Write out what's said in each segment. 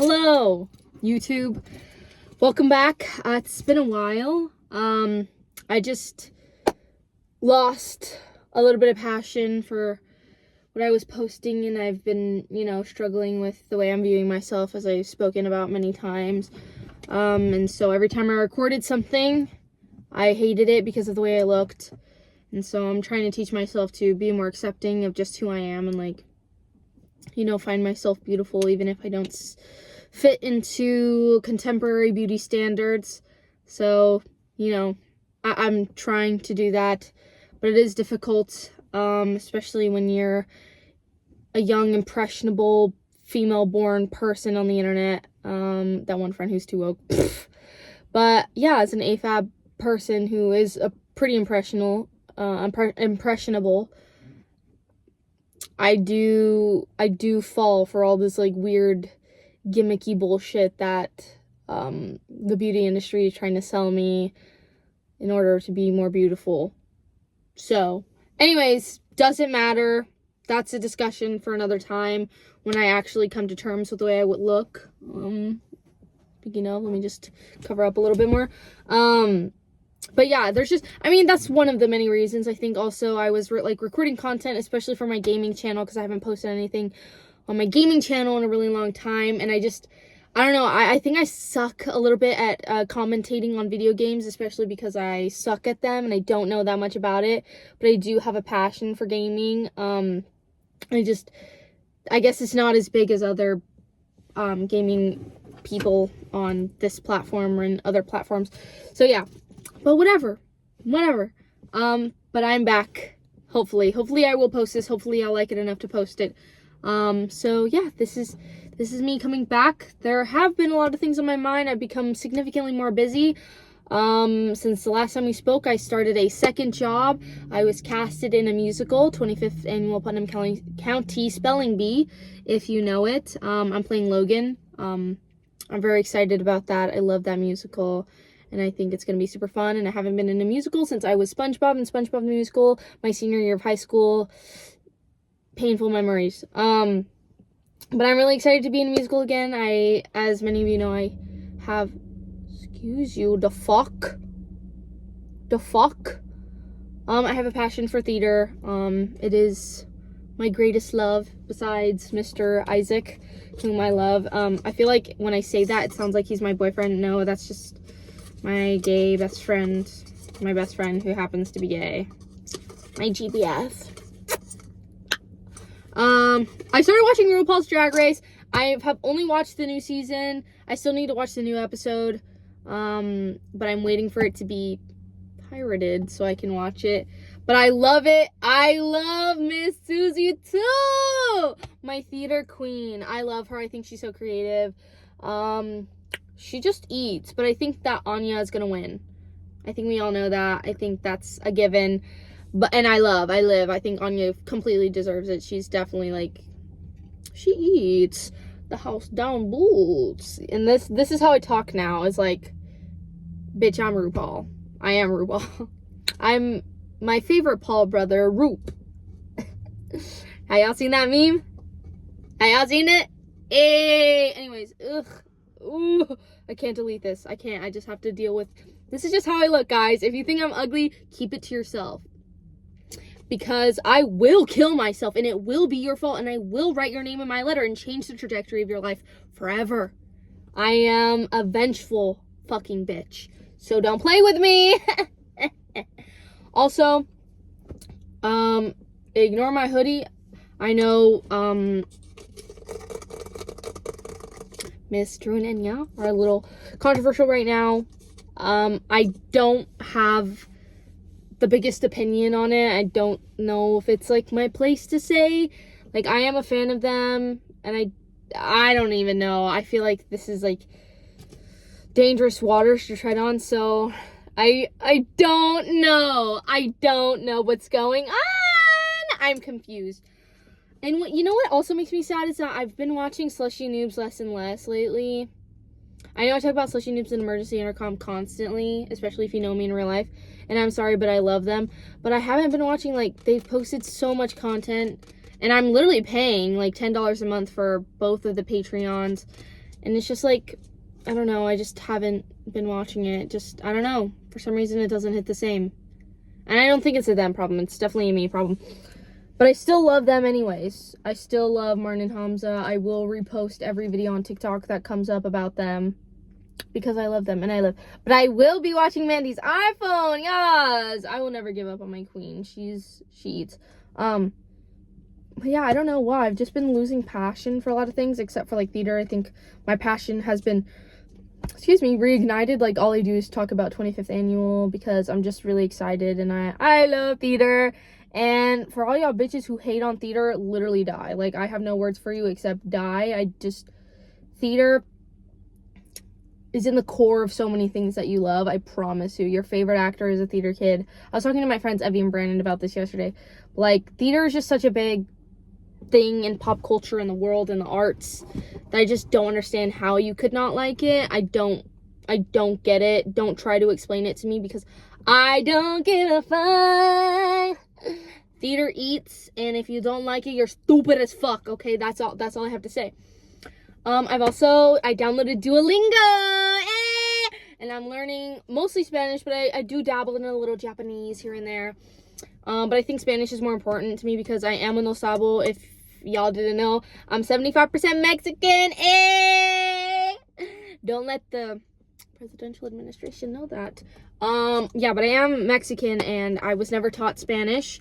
Hello, YouTube. Welcome back. It's been a while. I just lost a little bit of passion for what I was posting, and I've been, struggling with the way I'm viewing myself, as I've spoken about many times. And so every time I recorded something, I hated it because of the way I looked. And so I'm trying to teach myself to be more accepting of just who I am and, find myself beautiful even if I don't fit into contemporary beauty standards. So, I'm trying to do that, but it is difficult, especially when you're a young, impressionable, female-born person on the internet. That one friend who's too woke. But yeah, as an AFAB person who is a pretty impressionable, I do fall for all this weird gimmicky bullshit that the beauty industry is trying to sell me in order to be more beautiful. So anyways, doesn't matter. That's a discussion for another time when I actually come to terms with the way I would look. Speaking of, let me just cover up a little bit more. But yeah, that's one of the many reasons. I think also I was recording content, especially for my gaming channel, because I haven't posted anything on my gaming channel in a really long time. And I don't know, I think I suck a little bit at commentating on video games, especially because I suck at them and I don't know that much about it. But I do have a passion for gaming. I guess it's not as big as other gaming people on this platform or in other platforms. So yeah. But whatever. But I'm back. Hopefully I will post this. Hopefully I'll like it enough to post it. So yeah, this is me coming back. There have been a lot of things on my mind. I've become significantly more busy. Since the last time we spoke, I started a second job. I was casted in a musical, 25th Annual Putnam County Spelling Bee, if you know it. I'm playing Logan. I'm very excited about that. I love that musical. And I think it's going to be super fun. And I haven't been in a musical since I was SpongeBob in SpongeBob the Musical, my senior year of high school. Painful memories. But I'm really excited to be in a musical again. As many of you know, I have... Excuse you, the fuck? I have a passion for theater. It is my greatest love, besides Mr. Isaac, whom I love. I feel like when I say that, it sounds like he's my boyfriend. No, that's just my gay best friend, my best friend who happens to be gay. My GBF. I started watching RuPaul's Drag Race. I have only watched the new season. I still need to watch the new episode. But I'm waiting for it to be pirated so I can watch it. But I love it. I love Miss Susie too. My theater queen. I love her. I think she's so creative. She just eats, but I think that Anya is gonna win. I think we all know that. I think that's a given. And I live. I think Anya completely deserves it. She's definitely she eats the house down boots. And this is how I talk now. Is bitch, I'm RuPaul. I am RuPaul. I'm my favorite Paul brother, Roop. Have y'all seen that meme? Have y'all seen it? Hey. Anyways, ugh. Ooh, I can't delete this. I can't. I just have to deal with... This is just how I look, guys. If you think I'm ugly, keep it to yourself. Because I will kill myself, and it will be your fault, and I will write your name in my letter and change the trajectory of your life forever. I am a vengeful fucking bitch. So don't play with me. Also, ignore my hoodie. I know, Miss Drew and Enya are a little controversial right now. I don't have the biggest opinion on it. I don't know if it's my place to say. I am a fan of them, and I don't even know. I feel like this is dangerous waters to tread on, so I don't know. I don't know what's going on. I'm confused. And you know what also makes me sad is that I've been watching Slushy Noobs less and less lately. I know I talk about Slushy Noobs in Emergency Intercom constantly, especially if you know me in real life. And I'm sorry, but I love them. But I haven't been watching, they've posted so much content. And I'm literally paying, $10 a month for both of the Patreons. And it's just like, I don't know, I just haven't been watching it. Just, I don't know. For some reason, it doesn't hit the same. And I don't think it's a them problem. It's definitely a me problem. But I still love them anyways. I still love Martin and Hamza. I will repost every video on TikTok that comes up about them. Because I love them and I live. But I will be watching Mandy's iPhone. Yes! I will never give up on my queen. She eats. But yeah, I don't know why. I've just been losing passion for a lot of things, except for like theater. I think my passion has been, reignited. Like all I do is talk about 25th annual because I'm just really excited and I love theater. And for all y'all bitches who hate on theater, literally die. Like I have no words for you except die. Theater is in the core of so many things that you love. I promise you. Your favorite actor is a theater kid. I was talking to my friends Evie and Brandon about this yesterday. Like theater is just such a big thing in pop culture and the world and the arts that I just don't understand how you could not like it. I don't get it. Don't try to explain it to me because I don't give a fuck. Theater eats, and if you don't like it, you're stupid as fuck. Okay, that's all I have to say. I downloaded Duolingo, and I'm learning mostly Spanish, but I do dabble in a little Japanese here and there. But I think Spanish is more important to me because I am a no sabo. If y'all didn't know, I'm 75% Mexican. Don't let the presidential administration know that. Yeah, but I am Mexican and I was never taught Spanish.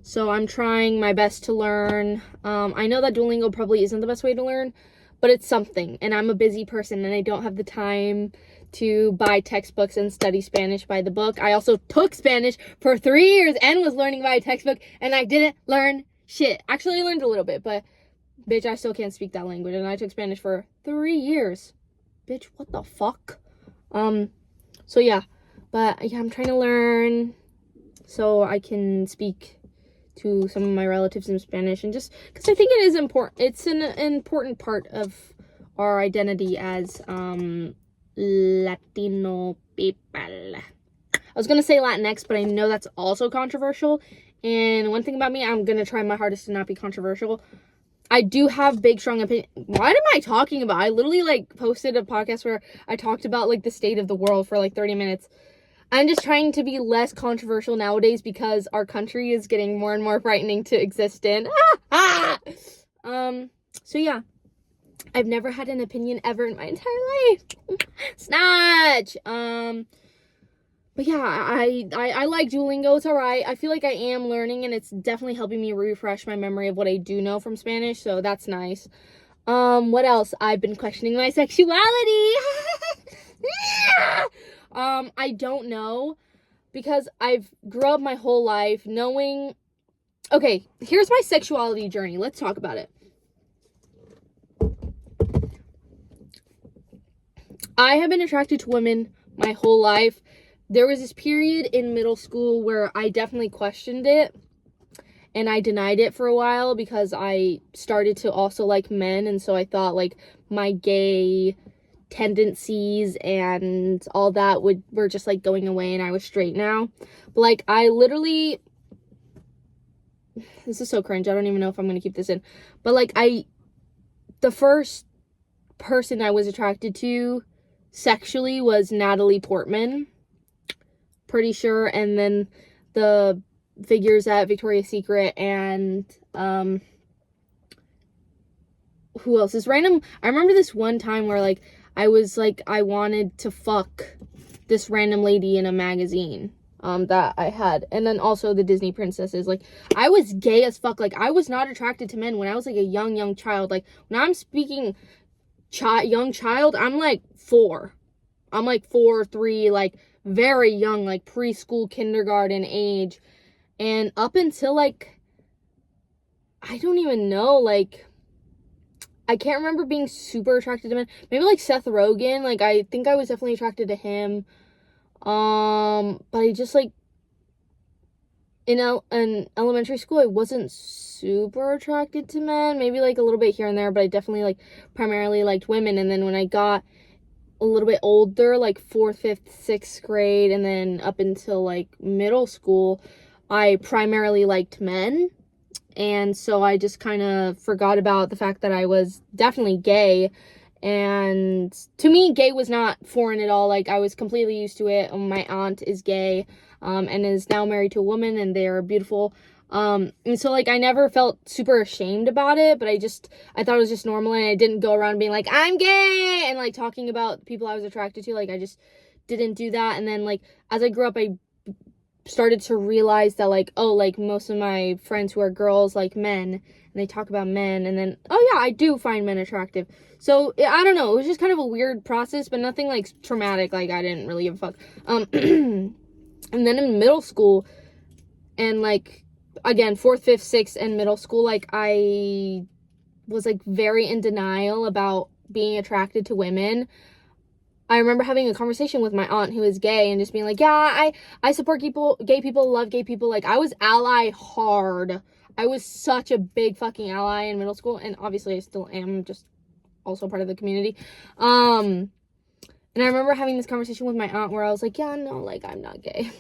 So I'm trying my best to learn. I know that Duolingo probably isn't the best way to learn, but it's something. And I'm a busy person and I don't have the time to buy textbooks and study Spanish by the book. I also took Spanish for 3 years and was learning by a textbook and I didn't learn shit. Actually, I learned a little bit, but bitch, I still can't speak that language. And I took Spanish for 3 years. Bitch, what the fuck? So yeah. But yeah, I'm trying to learn so I can speak to some of my relatives in Spanish, and just because I think it is important. It's an important part of our identity as Latino people. I was gonna say Latinx, but I know that's also controversial. And one thing about me, I'm gonna try my hardest to not be controversial. I do have big, strong opinion. What am I talking about? I literally like posted a podcast where I talked about like the state of the world for like 30 minutes. I'm just trying to be less controversial nowadays because our country is getting more and more frightening to exist in. So yeah. I've never had an opinion ever in my entire life. Snatch! But yeah, I like Duolingo. It's alright. I feel like I am learning and it's definitely helping me refresh my memory of what I do know from Spanish, so that's nice. What else? I've been questioning my sexuality. I don't know, because I've grew up my whole life knowing... Okay, here's my sexuality journey. Let's talk about it. I have been attracted to women my whole life. There was this period in middle school where I definitely questioned it, and I denied it for a while because I started to also like men, and so I thought, like, my gay tendencies and all that were just like going away and I was straight now. But like I literally, this is so cringe, I don't even know if I'm gonna keep this in, but like the first person I was attracted to sexually was Natalie Portman, pretty sure, and then the figures at Victoria's Secret, and who else is random. I remember this one time where like I was like, I wanted to fuck this random lady in a magazine that I had. And then also the Disney princesses. Like, I was gay as fuck. Like, I was not attracted to men when I was like a young child. Like, when I'm speaking young child, I'm like 4. I'm like 4, 3, like very young, like preschool, kindergarten age. And up until like, I don't even know, like, I can't remember being super attracted to men. Maybe like Seth Rogen. Like, I think I was definitely attracted to him. But I just like, in elementary school, I wasn't super attracted to men. Maybe like a little bit here and there, but I definitely like primarily liked women. And then when I got a little bit older, like 4th, 5th, 6th grade, and then up until like middle school, I primarily liked men. And so I just kind of forgot about the fact that I was definitely gay. And to me, gay was not foreign at all. Like, I was completely used to it. My aunt is gay, and is now married to a woman, and they're beautiful. And so, like, I never felt super ashamed about it, but I thought it was just normal, and I didn't go around being like, I'm gay, and, like, talking about people I was attracted to. Like, I just didn't do that. And then, like, as I grew up, I started to realize that, like, oh, like, most of my friends who are girls like men, and they talk about men, and then, oh yeah, I do find men attractive. So, I don't know, it was just kind of a weird process, but nothing, like, traumatic. Like, I didn't really give a fuck. And then in middle school, and, like, again, 4th, 5th, 6th, and middle school, like, I was, like, very in denial about being attracted to women. I remember having a conversation with my aunt who is gay and just being like, yeah, I support gay people, love gay people. Like, I was ally hard. I was such a big fucking ally in middle school, and obviously I still am, just also part of the community. And I remember having this conversation with my aunt where I was like, yeah, no, like, I'm not gay.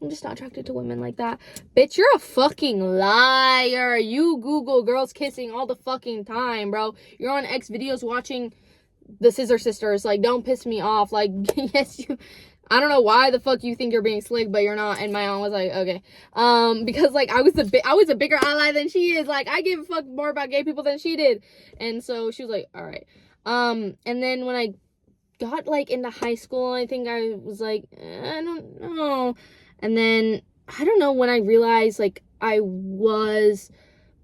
I'm just not attracted to women like that. Bitch, you're a fucking liar. You Google girls kissing all the fucking time, bro. You're on X videos watching the Scissor Sisters. Like, don't piss me off. Like, yes, I don't know why the fuck you think you're being slick, but you're not. And my aunt was like, okay. Because, like, I was a bigger ally than she is. Like, I give a fuck more about gay people than she did. And so she was like, all right. And then when I got, like, into high school, I think I was like, I don't know. And then, I don't know, when I realized, like, I was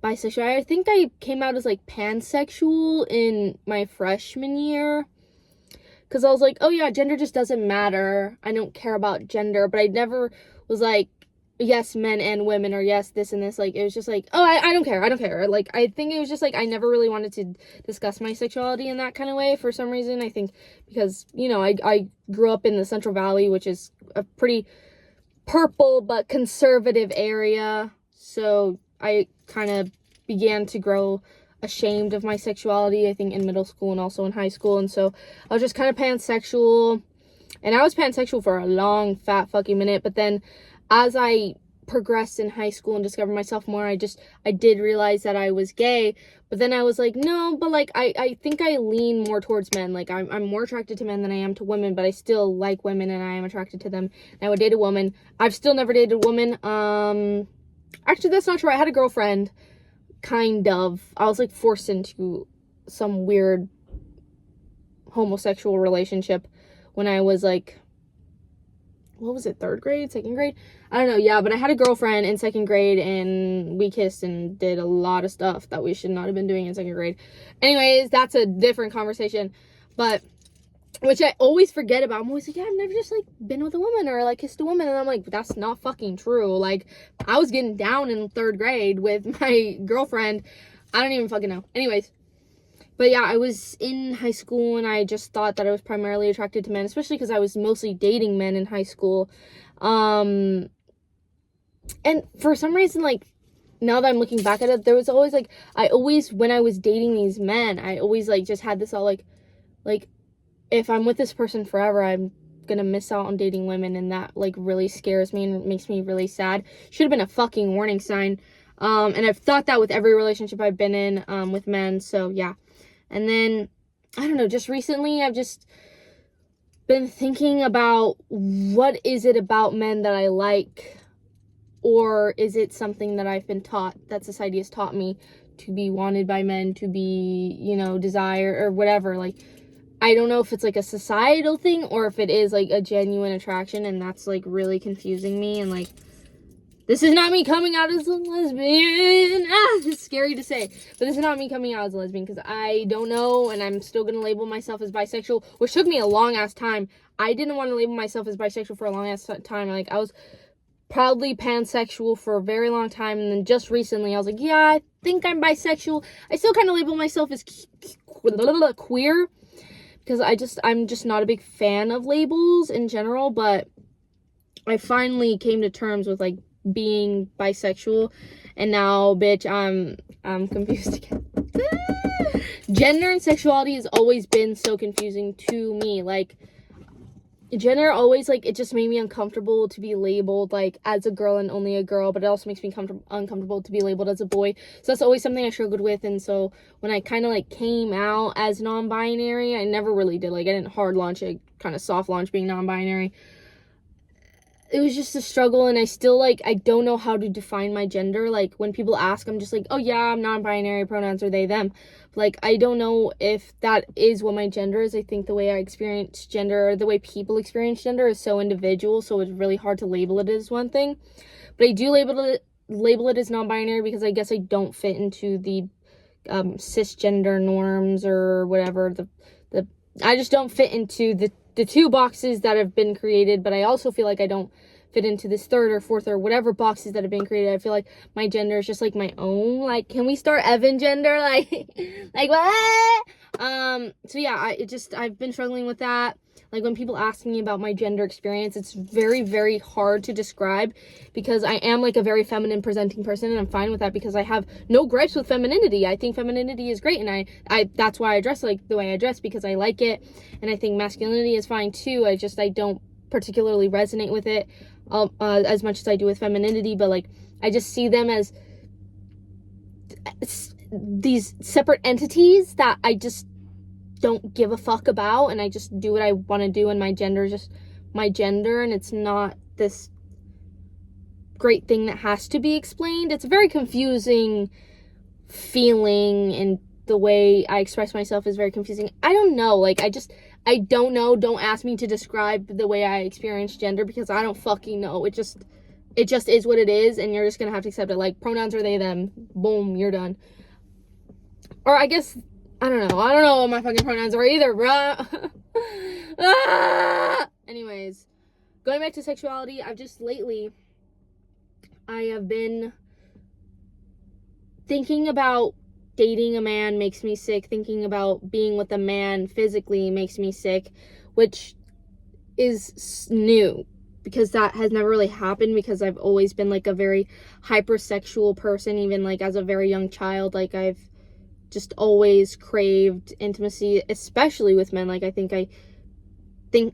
bisexual, I think I came out as, like, pansexual in my freshman year. Because I was like, oh yeah, gender just doesn't matter. I don't care about gender. But I never was like, yes, men and women, or yes, this and this. Like, it was just like, oh, I don't care. I don't care. Like, I think it was just like, I never really wanted to discuss my sexuality in that kind of way for some reason. I think because, you know, I grew up in the Central Valley, which is a pretty purple but conservative area. So I kind of began to grow ashamed of my sexuality, I think, in middle school and also in high school. And so I was just kind of pansexual, and I was pansexual for a long fat fucking minute. But then as I progressed in high school and discovered myself more, I did realize that I was gay. But then I was like, no, but like I think I lean more towards men. Like, I'm more attracted to men than I am to women, but I still like women and I am attracted to them, and I would date a woman. I've still never dated a woman. Actually, that's not true. I had a girlfriend, kind of. I was, like, forced into some weird homosexual relationship when I was, like, what was it, 3rd grade, 2nd grade? I don't know, yeah, but I had a girlfriend in 2nd grade, and we kissed and did a lot of stuff that we should not have been doing in 2nd grade. Anyways, that's a different conversation, but, which I always forget about. I'm always like, yeah, I've never just, like, been with a woman or, like, kissed a woman, and I'm like, that's not fucking true. Like, I was getting down in 3rd grade with my girlfriend. I don't even fucking know. Anyways, but yeah, I was in high school, and I just thought that I was primarily attracted to men, especially because I was mostly dating men in high school. And for some reason, like, now that I'm looking back at it, there was always, like, when I was dating these men, I always, like, just had this all, like, if I'm with this person forever, I'm gonna miss out on dating women, and that, like, really scares me and makes me really sad. Should have been a fucking warning sign. And I've thought that with every relationship I've been in, with men, so, yeah. And then, I don't know, just recently, I've just been thinking about, what is it about men that I like, or is it something that I've been taught, that society has taught me, to be wanted by men, to be, you know, desire, or whatever. Like, I don't know if it's, like, a societal thing, or if it is, like, a genuine attraction, and that's, like, really confusing me. And, like, this is not me coming out as a lesbian. It's scary to say, but this is not me coming out as a lesbian, because I don't know, and I'm still gonna label myself as bisexual, which took me a long ass time. I didn't want to label myself as bisexual for a long ass time. Like, I was proudly pansexual for a very long time, and then just recently I was like, yeah, I think I'm bisexual. I still kind of label myself as queer, because I'm just not a big fan of labels in general. But I finally came to terms with, like, being bisexual, and now, bitch, I'm confused again. Gender and sexuality has always been so confusing to me. Like, gender always, like, it just made me uncomfortable to be labeled, like, as a girl and only a girl, but it also makes me uncomfortable to be labeled as a boy. So that's always something I struggled with. And so when I kind of, like, came out as non-binary, I never really did, like, I didn't hard launch it, kind of soft launch being non-binary. It was just a struggle, and I still, like, I don't know how to define my gender. Like, when people ask, I'm just like, oh yeah, I'm non-binary, pronouns are they, them. Like, I don't know if that is what my gender is. I think the way I experience gender, or the way people experience gender, is so individual, so it's really hard to label it as one thing. But I do label it as non-binary because I guess I don't fit into the cisgender norms or whatever. I just don't fit into the two boxes that have been created, but I also feel like I don't fit into this third or fourth or whatever boxes that have been created. I feel like my gender is just, like, my own. Like, can we start Evan gender? Like, like, what? So yeah, I've been struggling with that. Like, when people ask me about my gender experience, it's very, very hard to describe because I am, like, a very feminine presenting person, and I'm fine with that because I have no gripes with femininity. I think femininity is great, and I that's why I dress like the way I dress, because I like it, and I think masculinity is fine too. I don't particularly resonate with it as much as I do with femininity, but, like, I just see them as these separate entities that I just don't give a fuck about, and I just do what I want to do, and my gender is just my gender, and it's not this great thing that has to be explained. It's a very confusing feeling, and the way I express myself is very confusing. I don't know, like, I don't know. Don't ask me to describe the way I experience gender because I don't fucking know. It just is what it is, and you're just gonna have to accept it. Like, pronouns are they, them. Boom, you're done. Or I guess, I don't know what my fucking pronouns are either, bruh. Anyways, going back to sexuality, I have been thinking about dating a man makes me sick. Thinking about being with a man physically makes me sick, which is new because that has never really happened because I've always been, like, a very hypersexual person, even, like, as a very young child. Like, I've just always craved intimacy, especially with men. Like, I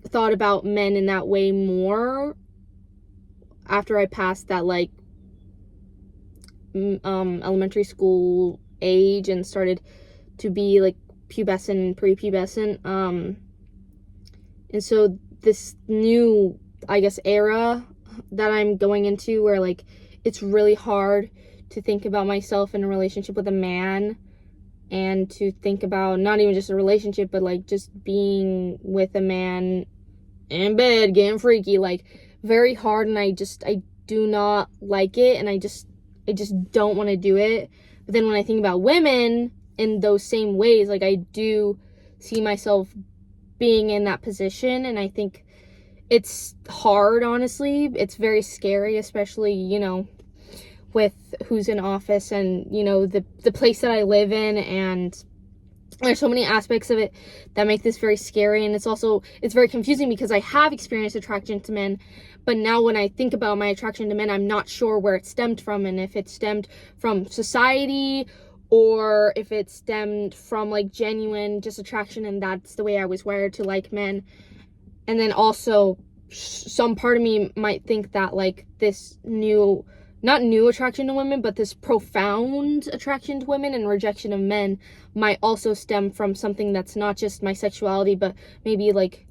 thought about men in that way more after I passed that, like, elementary school age and started to be, like, pubescent and prepubescent. And so this new, I guess, era that I'm going into where, like, it's really hard to think about myself in a relationship with a man and to think about not even just a relationship, but, like, just being with a man in bed, getting freaky, like, very hard, and I do not like it, and I just don't want to do it. But then when I think about women in those same ways, like, I do see myself being in that position, and I think it's hard, honestly. It's very scary, especially, you know, with who's in office and, you know, the place that I live in, and there's so many aspects of it that make this very scary. And it's very confusing because I have experienced attraction to men, but now when I think about my attraction to men, I'm not sure where it stemmed from, and if it stemmed from society or if it stemmed from, like, genuine just attraction, and that's the way I was wired to like men. And then also some part of me might think that, like, this not new attraction to women, but this profound attraction to women and rejection of men might also stem from something that's not just my sexuality, but maybe, like,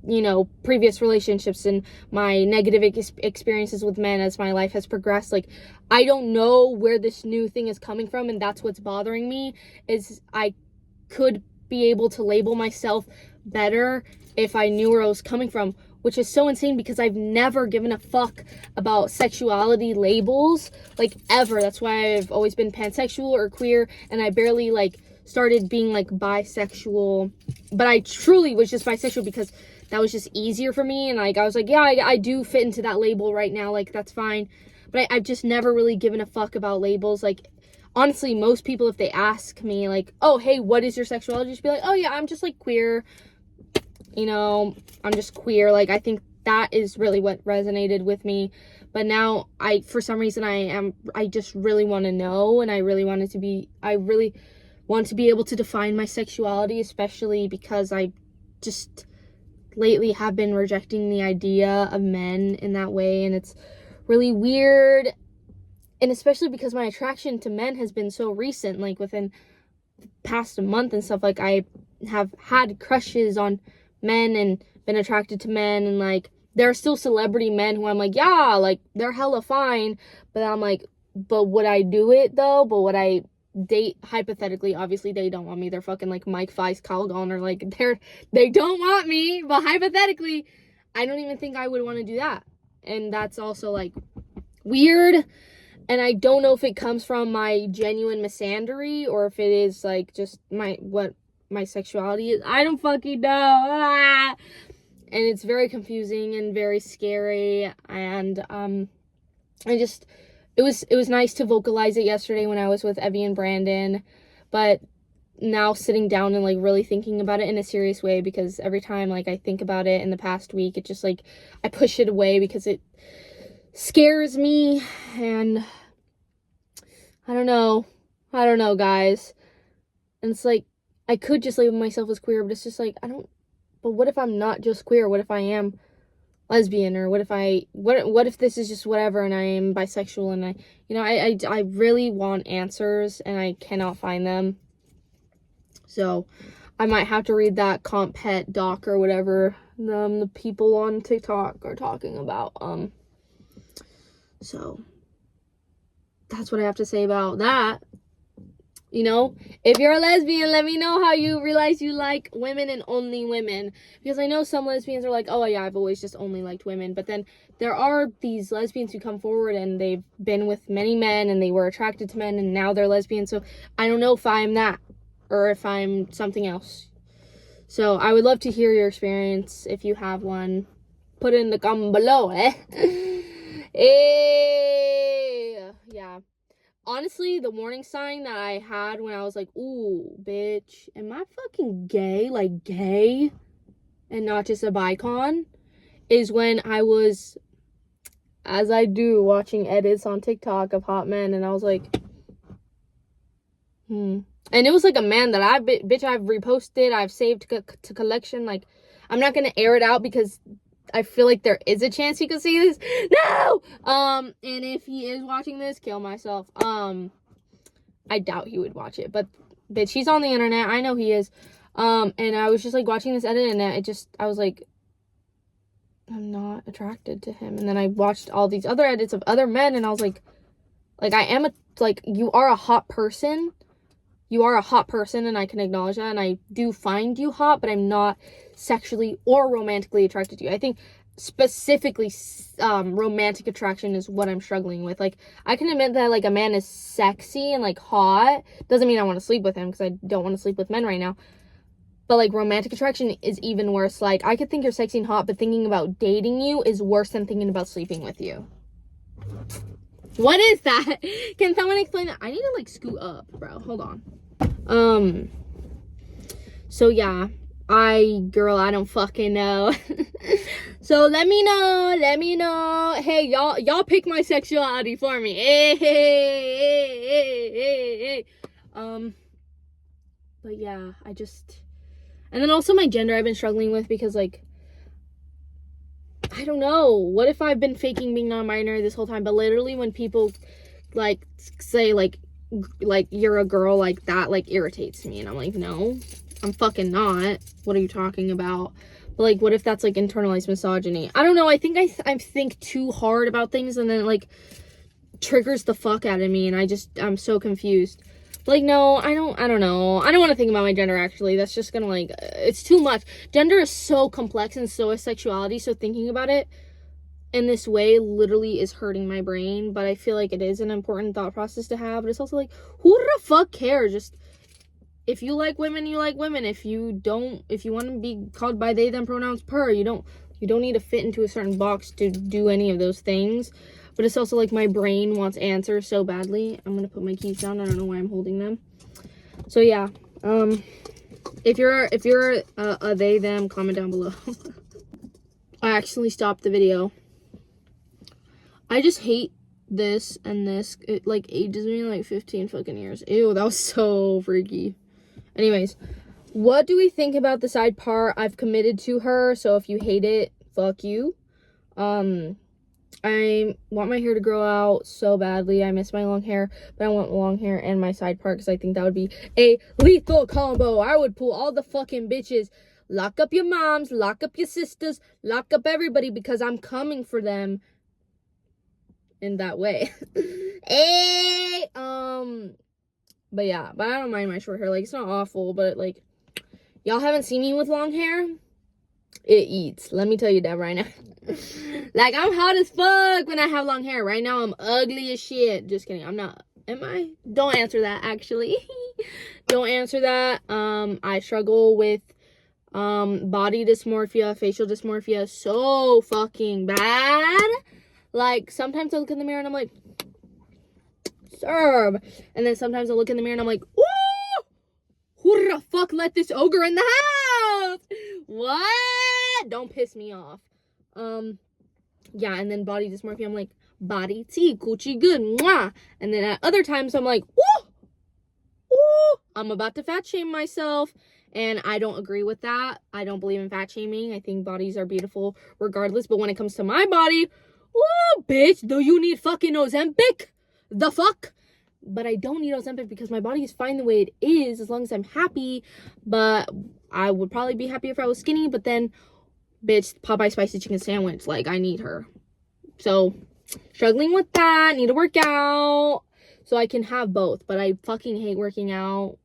you know, previous relationships and my negative experiences with men as my life has progressed. Like, I don't know where this new thing is coming from, and that's what's bothering me, is I could be able to label myself better if I knew where I was coming from, which is so insane because I've never given a fuck about sexuality labels, like, ever. That's why I've always been pansexual or queer, and I barely, like, started being, like, bisexual, but I truly was just bisexual because that was just easier for me, and, like, I was like, yeah, I do fit into that label right now, like, that's fine. But I've just never really given a fuck about labels. Like, honestly, most people, if they ask me, like, oh, hey, what is your sexuality, just be like, oh yeah, I'm just, like, queer, you know, I'm just queer. Like, I think that is really what resonated with me. But now for some reason I just really want to know, and I really want to be able to define my sexuality, especially because I just lately have been rejecting the idea of men in that way, and it's really weird. And especially because my attraction to men has been so recent, like within the past month and stuff. Like, I have had crushes on men and been attracted to men, and like there are still celebrity men who I'm like, yeah, like they're hella fine, but I'm like, but would I do it though? But would I date? Hypothetically, obviously they don't want me. They're fucking like Mike Feist, Calgon, or like they don't want me, but hypothetically I don't even think I would want to do that. And that's also like weird. And I don't know if it comes from my genuine misandry or if it is like just what my sexuality is. I don't fucking know. Ah! And it's very confusing and very scary. And it was nice to vocalize it yesterday when I was with Evie and Brandon, but now sitting down and like really thinking about it in a serious way, because every time like I think about it in the past week, it just like I push it away because it scares me. And I don't know, guys. And it's like I could just label myself as queer, but it's just like but what if I'm not just queer? What if I am lesbian? Or what if this is just whatever and I am bisexual? And I really want answers and I cannot find them. So I might have to read that comp pet doc or whatever the people on TikTok are talking about. So that's what I have to say about that. If you're a lesbian, let me know how you realize you like women and only women. Because I know some lesbians are like, oh yeah, I've always just only liked women. But then there are these lesbians who come forward and they've been with many men and they were attracted to men and now they're lesbians. So I don't know if I'm that or if I'm something else. So I would love to hear your experience if you have one. Put it in the comment below, Yeah. Honestly, the warning sign that I had when I was like, ooh, bitch, am I fucking gay? Like, gay? And not just a bicon? Is when I was, as I do, watching edits on TikTok of hot men, and I was like, And it was like a man that I've reposted, I've saved to collection. Like, I'm not gonna air it out because I feel like there is a chance he could see this. No! And if he is watching this, kill myself. I doubt he would watch it, but bitch, he's on the internet. I know he is. And I was just like watching this edit and I was like, I'm not attracted to him. And then I watched all these other edits of other men and I was like you are a hot person. You are a hot person and I can acknowledge that, and I do find you hot, but I'm not sexually or romantically attracted to you. I think specifically romantic attraction is what I'm struggling with. Like, I can admit that like a man is sexy and like hot. Doesn't mean I want to sleep with him because I don't want to sleep with men right now. But like romantic attraction is even worse. Like, I could think you're sexy and hot, but thinking about dating you is worse than thinking about sleeping with you. What is that? Can someone explain that? I need to like scoot up, bro. Hold on. So yeah, I don't fucking know. So let me know. Hey, y'all pick my sexuality for me. Hey. But yeah, and then also my gender I've been struggling with because like, I don't know. What if I've been faking being non-binary this whole time? But literally when people like say like you're a girl, like that like irritates me, and I'm like, no, I'm fucking not. What are you talking about? But like, what if that's like internalized misogyny? I don't know. I think I think too hard about things, and then it like triggers the fuck out of me, and I'm so confused. Like, no, I don't know. I don't want to think about my gender, actually. That's just gonna like, it's too much. Gender is so complex, and so is sexuality, so thinking about it in this way literally is hurting my brain. But I feel like it is an important thought process to have. But it's also like, who the fuck cares? Just, if you like women, you like women. If you want to be called by they, them pronouns, per, you don't need to fit into a certain box to do any of those things. But it's also like my brain wants answers so badly. I'm gonna put my keys down. I don't know why I'm holding them. So yeah, if you're a they, them, comment down below. I actually stopped the video. I just hate this and this. It like ages me like 15 fucking years. Ew, that was so freaky. Anyways, What do we think about the side part? I've committed to her, so if you hate it, fuck you. I want my hair to grow out so badly. I miss my long hair, but I want long hair and my side part because I think that would be a lethal combo. I would pull all the fucking bitches. Lock up your moms, lock up your sisters, lock up everybody because I'm coming for them in that way. Hey, but yeah, but I don't mind my short hair. Like, it's not awful, but like, y'all haven't seen me with long hair. It eats. Let me tell you that right now. Like, I'm hot as fuck when I have long hair. Right now, I'm ugly as shit. Just kidding. I'm not. Am I? Don't answer that, actually. Don't answer that. I struggle with body dysmorphia, facial dysmorphia so fucking bad. Like, sometimes I look in the mirror and I'm like, serve. And then sometimes I look in the mirror and I'm like, ooh, who the fuck let this ogre in the house? What? Don't piss me off. Yeah, and then body dysmorphia, I'm like, body tea, coochie good, mwah. And then at other times, I'm like, woo, woo, I'm about to fat shame myself. And I don't agree with that. I don't believe in fat shaming. I think bodies are beautiful regardless. But when it comes to my body, woo, bitch, do you need fucking Ozempic? The fuck? But I don't need Ozempic because my body is fine the way it is as long as I'm happy. But I would probably be happy if I was skinny. But then, bitch, Popeye spicy chicken sandwich, like, I need her. So, struggling with that. Need to work out so I can have both. But I fucking hate working out.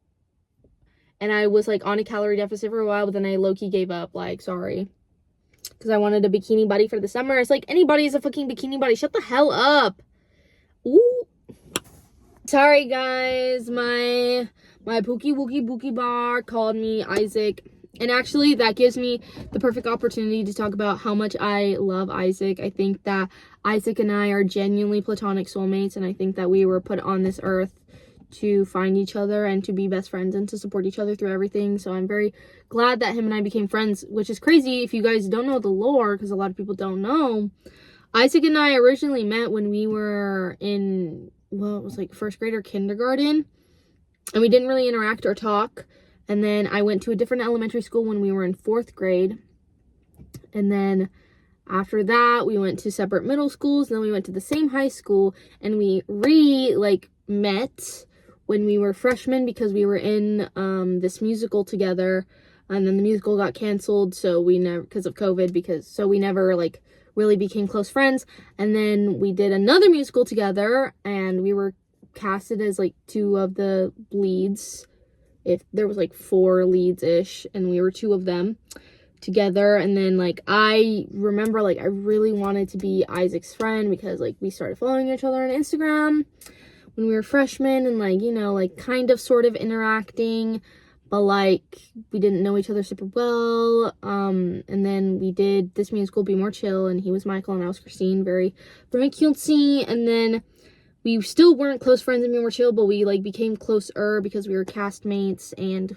And I was, like, on a calorie deficit for a while, but then I low-key gave up. Like, sorry. Because I wanted a bikini body for the summer. It's like, anybody is a fucking bikini body. Shut the hell up. Ooh. Sorry, guys. My Pookie Wookie Bookie bar called me Isaac. And actually, that gives me the perfect opportunity to talk about how much I love Isaac. I think that Isaac and I are genuinely platonic soulmates. And I think that we were put on this earth to find each other and to be best friends and to support each other through everything. So I'm very glad that him and I became friends, which is crazy if you guys don't know the lore, because a lot of people don't know. Isaac and I originally met when we were in, well, it was like first grade or kindergarten, and we didn't really interact or talk. And then I went to a different elementary school when we were in fourth grade. And then after that, we went to separate middle schools. And then we went to the same high school, and we met when we were freshmen because we were in this musical together. And then the musical got canceled, so we never, because of COVID, so we never like really became close friends. And then we did another musical together, and we were casted as like two of the leads. If there was like 4 leads-ish, and we were 2 of them together. And then like I remember like I really wanted to be Isaac's friend because like we started following each other on Instagram when we were freshmen, and like, you know, like kind of sort of interacting, but like we didn't know each other super well. And then we did this musical, Be More Chill, and he was Michael and I was Christine, very very cutesy. And then we still weren't close friends in Be More Chill, but we like became closer because we were castmates. And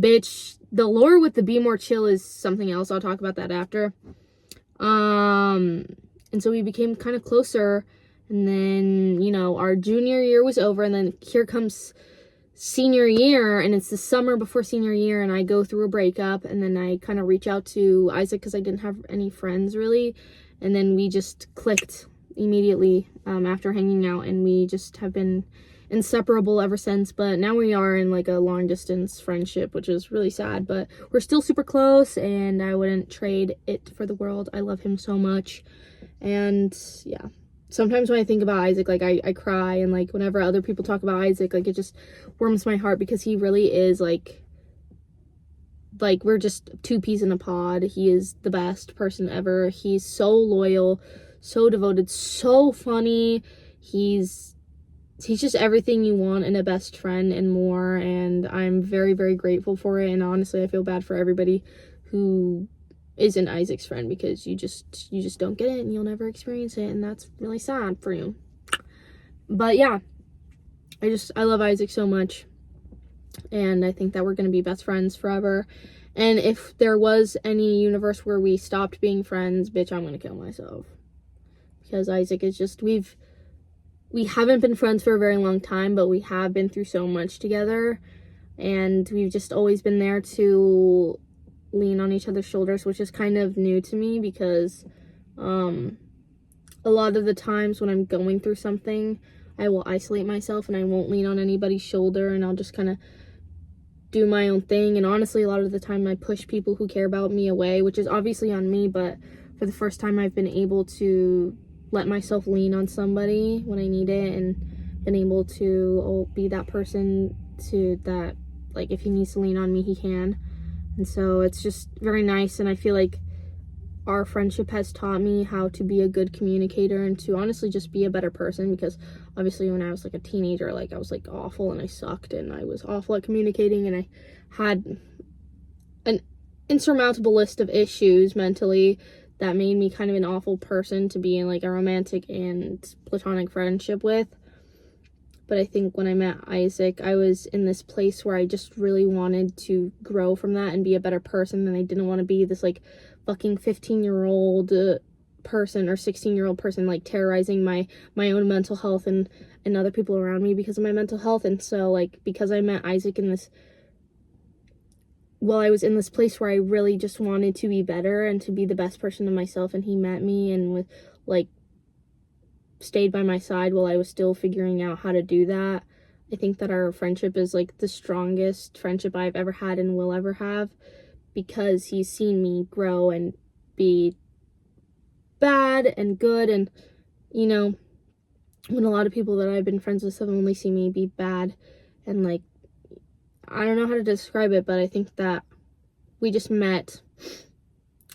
bitch, the lore with the Be More Chill is something else. I'll talk about that after. And so we became kind of closer. And then, you know, our junior year was over, and then here comes senior year, and it's the summer before senior year, and I go through a breakup, and then I kind of reach out to Isaac because I didn't have any friends really, and then we just clicked immediately after hanging out, and we just have been inseparable ever since. But now we are in like a long distance friendship, which is really sad, but we're still super close, and I wouldn't trade it for the world. I love him so much. And yeah, sometimes when I think about Isaac, like I cry, and like whenever other people talk about Isaac, like it just warms my heart because he really is like we're just 2 peas in a pod. He is the best person ever. He's so loyal, so devoted, so funny. He's just everything you want in a best friend and more, and I'm very very grateful for it. And honestly, I feel bad for everybody who isn't Isaac's friend because you just don't get it, and you'll never experience it, and that's really sad for you. But yeah, I love Isaac so much, and I think that we're gonna be best friends forever. And if there was any universe where we stopped being friends, bitch, I'm gonna kill myself, because Isaac is just, we haven't been friends for a very long time, but we have been through so much together. and we've just always been there to lean on each other's shoulders, which is kind of new to me because a lot of the times when I'm going through something, I will isolate myself and I won't lean on anybody's shoulder, and I'll just kind of do my own thing. And honestly, a lot of the time I push people who care about me away, which is obviously on me, but for the first time I've been able to let myself lean on somebody when I need it, and been able to be that person to that, like, if he needs to lean on me, he can. And so it's just very nice, and I feel like our friendship has taught me how to be a good communicator and to honestly just be a better person, because obviously when I was like a teenager, like, I was like awful and I sucked and I was awful at communicating, and I had an insurmountable list of issues mentally that made me kind of an awful person to be in like a romantic and platonic friendship with. But I think when I met Isaac, I was in this place where I just really wanted to grow from that and be a better person, and I didn't want to be this like fucking 15-year-old person or 16-year-old person like terrorizing my own mental health and other people around me because of my mental health. And so, like, because I met Isaac in this, well, I was in this place where I really just wanted to be better and to be the best person of myself, and he met me and with like stayed by my side while I was still figuring out how to do that. I think that our friendship is like the strongest friendship I've ever had and will ever have, because he's seen me grow and be bad and good. And, you know, when a lot of people that I've been friends with have only seen me be bad, and like, I don't know how to describe it, but I think that we just met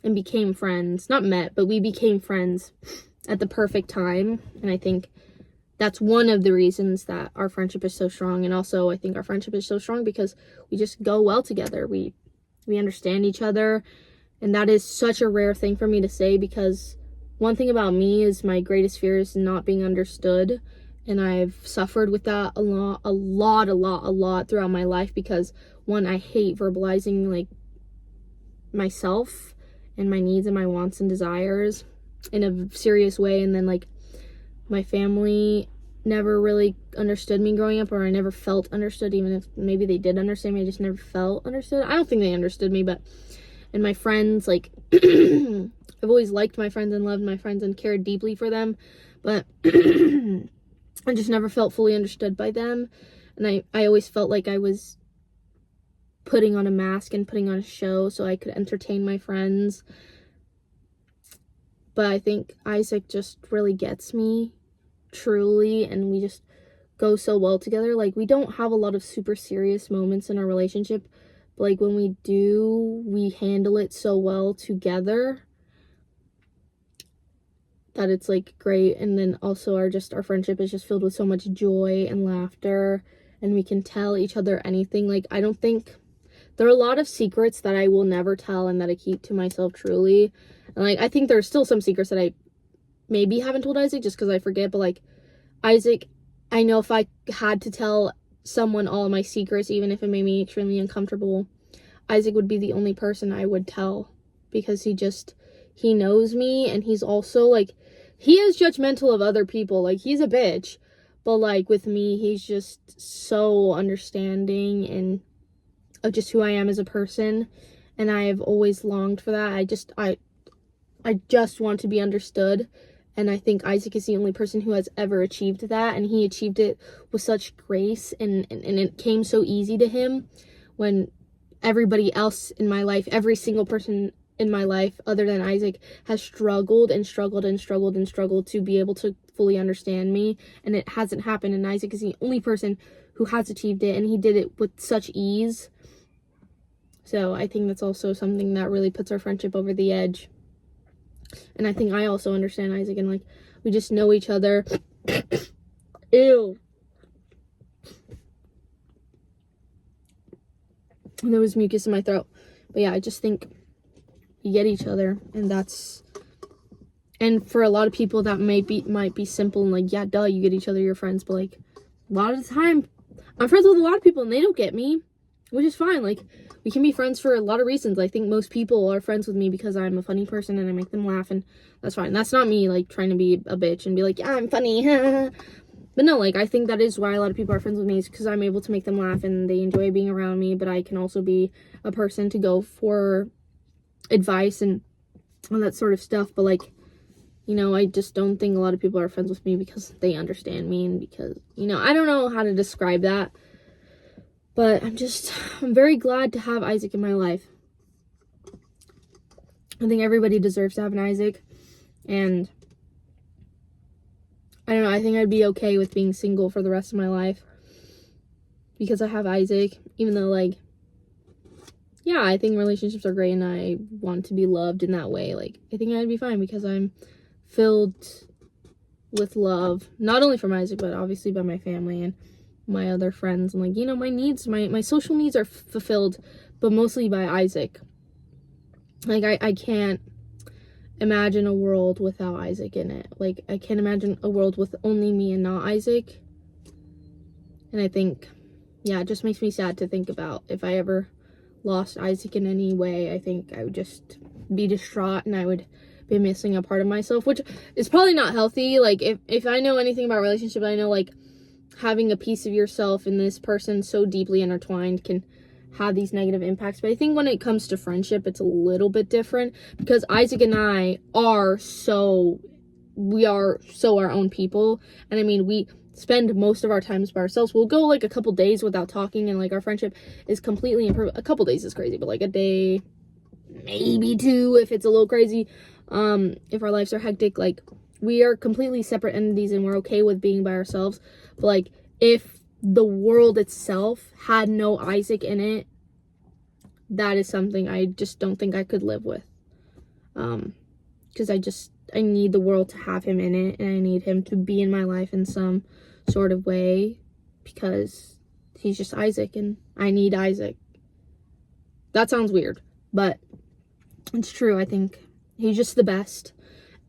and became friends. Not met, but we became friends at the perfect time. And I think that's one of the reasons that our friendship is so strong. And also, I think our friendship is so strong because we just go well together. We understand each other, and that is such a rare thing for me to say, because one thing about me is my greatest fear is not being understood, and I've suffered with that a lot throughout my life, because one, I hate verbalizing like myself and my needs and my wants and desires in a serious way, and then like my family never really understood me growing up, or I never felt understood, even if maybe they did understand me, I just never felt understood. I don't think they understood me, but, and my friends, like, I've always liked my friends and loved my friends and cared deeply for them, but I just never felt fully understood by them, and I always felt like I was putting on a mask and putting on a show so I could entertain my friends. But I think Isaac just really gets me, truly, and we just go so well together. Like, we don't have a lot of super serious moments in our relationship, but like when we do, we handle it so well together that it's like great. And then also our friendship is just filled with so much joy and laughter, and we can tell each other anything. Like, I don't think there are a lot of secrets that I will never tell and that I keep to myself, truly. And like, I think there's still some secrets that I maybe haven't told Isaac just because I forget, but like, Isaac, I know if I had to tell someone all of my secrets, even if it made me extremely uncomfortable, Isaac would be the only person I would tell, because he knows me, and he's also like, he is judgmental of other people, like, he's a bitch, but like with me, he's just so understanding and of just who I am as a person, and I have always longed for that. I just want to be understood, and I think Isaac is the only person who has ever achieved that, and he achieved it with such grace, and it came so easy to him, when everybody else in my life, every single person in my life other than Isaac, has struggled to be able to fully understand me, and it hasn't happened, and Isaac is the only person who has achieved it, and he did it with such ease. So I think that's also something that really puts our friendship over the edge. And I think I also understand Isaac, and like, we just know each other. Ew. And there was mucus in my throat. But yeah, I just think we get each other, and that's, and for a lot of people that might be simple and like, yeah, duh, you get each other, you're friends. But like, a lot of the time, I'm friends with a lot of people and they don't get me, which is fine. Like, we can be friends for a lot of reasons. I think most people are friends with me because I'm a funny person and I make them laugh, and that's fine. That's not me like trying to be a bitch and be like, yeah, I'm funny. But no, like, I think that is why a lot of people are friends with me, is because I'm able to make them laugh and they enjoy being around me, but I can also be a person to go for advice and all that sort of stuff. But, like, you know, I just don't think a lot of people are friends with me because they understand me, and because, you know, I don't know how to describe that. But I'm very glad to have Isaac in my life. I think everybody deserves to have an Isaac. And I don't know, I think I'd be okay with being single for the rest of my life because I have Isaac. Even though, like, yeah, I think relationships are great and I want to be loved in that way. Like, I think I'd be fine because I'm filled with love, not only from Isaac, but obviously by my family and my other friends. And, like, you know, my needs, my social needs are fulfilled, but mostly by Isaac. Like, I can't imagine a world without Isaac in it. Like, I can't imagine a world with only me and not Isaac. And I think, yeah, it just makes me sad to think about if I ever lost Isaac in any way. I think I would just be distraught and I would be missing a part of myself, which is probably not healthy. Like, if I know anything about relationships, I know, like, having a piece of yourself in this person so deeply intertwined can have these negative impacts. But I think when it comes to friendship, it's a little bit different because Isaac and I are so our own people. And I mean, we spend most of our times by ourselves. We'll go like a couple days without talking, and like our friendship is completely improved. A couple days is crazy, but like a day, maybe two if it's a little crazy. If our lives are hectic, like, we are completely separate entities and we're okay with being by ourselves. But like, if the world itself had no Isaac in it, that is something I just don't think I could live with. Because I need the world to have him in it, and I need him to be in my life in some sort of way, because he's just Isaac and I need Isaac. That sounds weird, but it's true. I think he's just the best.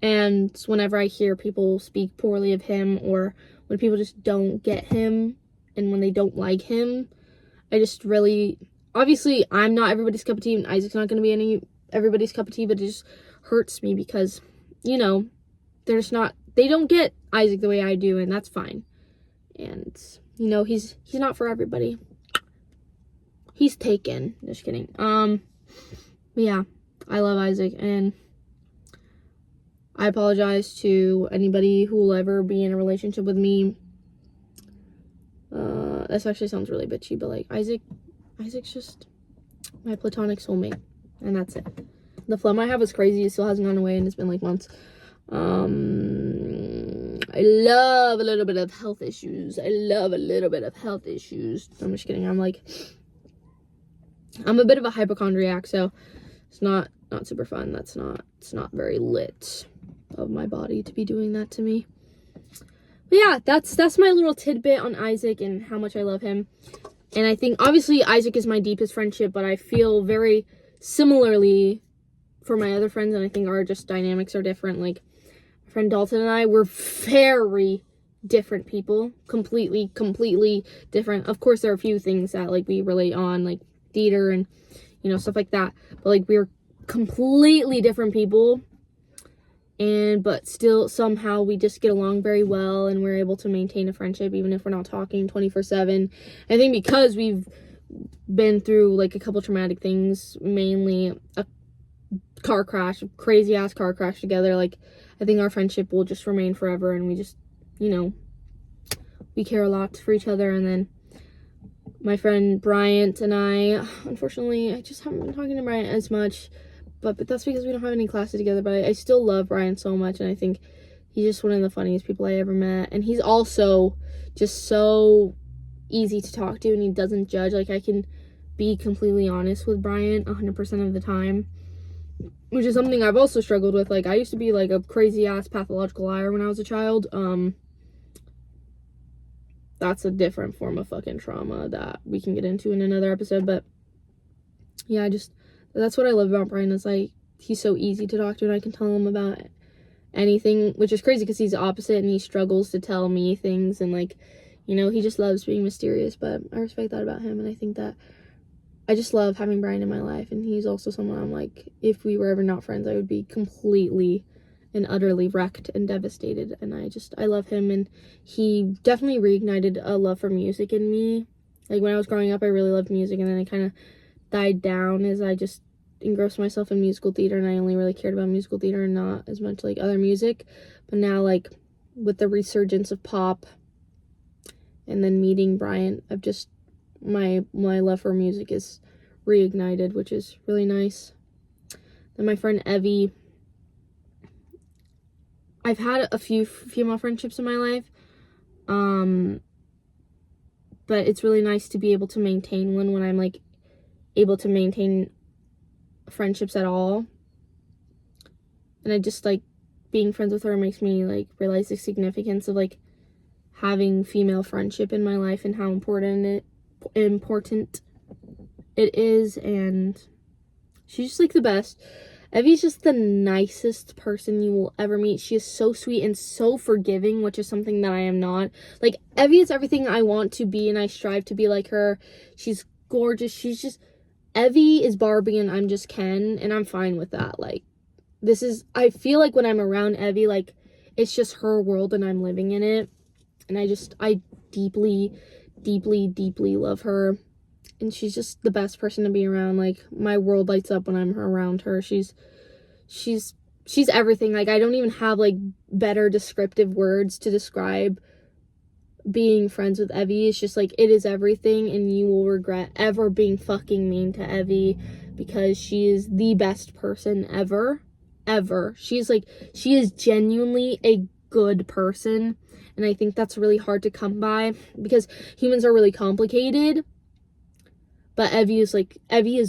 And whenever I hear people speak poorly of him, or when people just don't get him, and when they don't like him, I just really, obviously I'm not everybody's cup of tea, and Isaac's not going to be everybody's cup of tea, but it just hurts me because, you know, they don't get Isaac the way I do, and that's fine. And, you know, he's not for everybody. He's taken. Just kidding. But yeah, I love Isaac, and I apologize to anybody who will ever be in a relationship with me. This actually sounds really bitchy, but like, Isaac's just my platonic soulmate, and that's it. The phlegm I have is crazy. It still hasn't gone away, and it's been like months. I love a little bit of health issues. I'm just kidding. I'm a bit of a hypochondriac, so it's not super fun. It's not very lit of my body to be doing that to me. But yeah, that's my little tidbit on Isaac and how much I love him. And I think, obviously, Isaac is my deepest friendship, but I feel very similarly for my other friends, and I think our just dynamics are different. Like, my friend Dalton and I, we're very different people. Completely different. Of course, there are a few things that, like, we relate on, like theater and, you know, stuff like that. But, like, we're completely different people. But still, somehow, we just get along very well, and we're able to maintain a friendship even if we're not talking 24/7. I think because we've been through, like, a couple traumatic things, mainly a car crash, a crazy-ass car crash together, like, I think our friendship will just remain forever, and we just, you know, we care a lot for each other. And then my friend Bryant and I, unfortunately, I just haven't been talking to Bryant as much. But that's because we don't have any classes together. But I still love Brian so much. And I think he's just one of the funniest people I ever met. And he's also just so easy to talk to. And he doesn't judge. Like, I can be completely honest with Brian 100% of the time. Which is something I've also struggled with. Like, I used to be, like, a crazy-ass pathological liar when I was a child. That's a different form of fucking trauma that we can get into in another episode. But, yeah, that's what I love about Brian, is, like, he's so easy to talk to, and I can tell him about anything, which is crazy because he's the opposite, and he struggles to tell me things, and, like, you know, he just loves being mysterious. But I respect that about him, and I think that I just love having Brian in my life. And he's also someone I'm like, if we were ever not friends, I would be completely and utterly wrecked and devastated. And I love him, and he definitely reignited a love for music in me. Like, when I was growing up, I really loved music, and then I kind of died down as I just engrossed myself in musical theater, and I only really cared about musical theater and not as much like other music. But now, like, with the resurgence of pop and then meeting Bryant, I've just, my love for music is reignited, which is really nice. Then my friend Evie, I've had a few female friendships in my life, but it's really nice to be able to maintain one when I'm, like, able to maintain friendships at all. And I just, like, being friends with her makes me, like, realize the significance of, like, having female friendship in my life and how important it is. And she's just, like, the best. Evie's just the nicest person you will ever meet. She is so sweet and so forgiving, which is something that I am not. Like, Evie is everything I want to be, and I strive to be like her. She's gorgeous. She's just, Evie is Barbie and I'm just Ken, and I'm fine with that. Like, I feel like when I'm around Evie, like, it's just her world and I'm living in it. And I deeply, deeply, deeply love her. And she's just the best person to be around. Like, my world lights up when I'm around her. She's everything. Like, I don't even have, like, better descriptive words to describe being friends with Evie. It's just, like, it is everything, and you will regret ever being fucking mean to Evie, because she is the best person ever. She is genuinely a good person, and I think that's really hard to come by, because humans are really complicated. But Evie is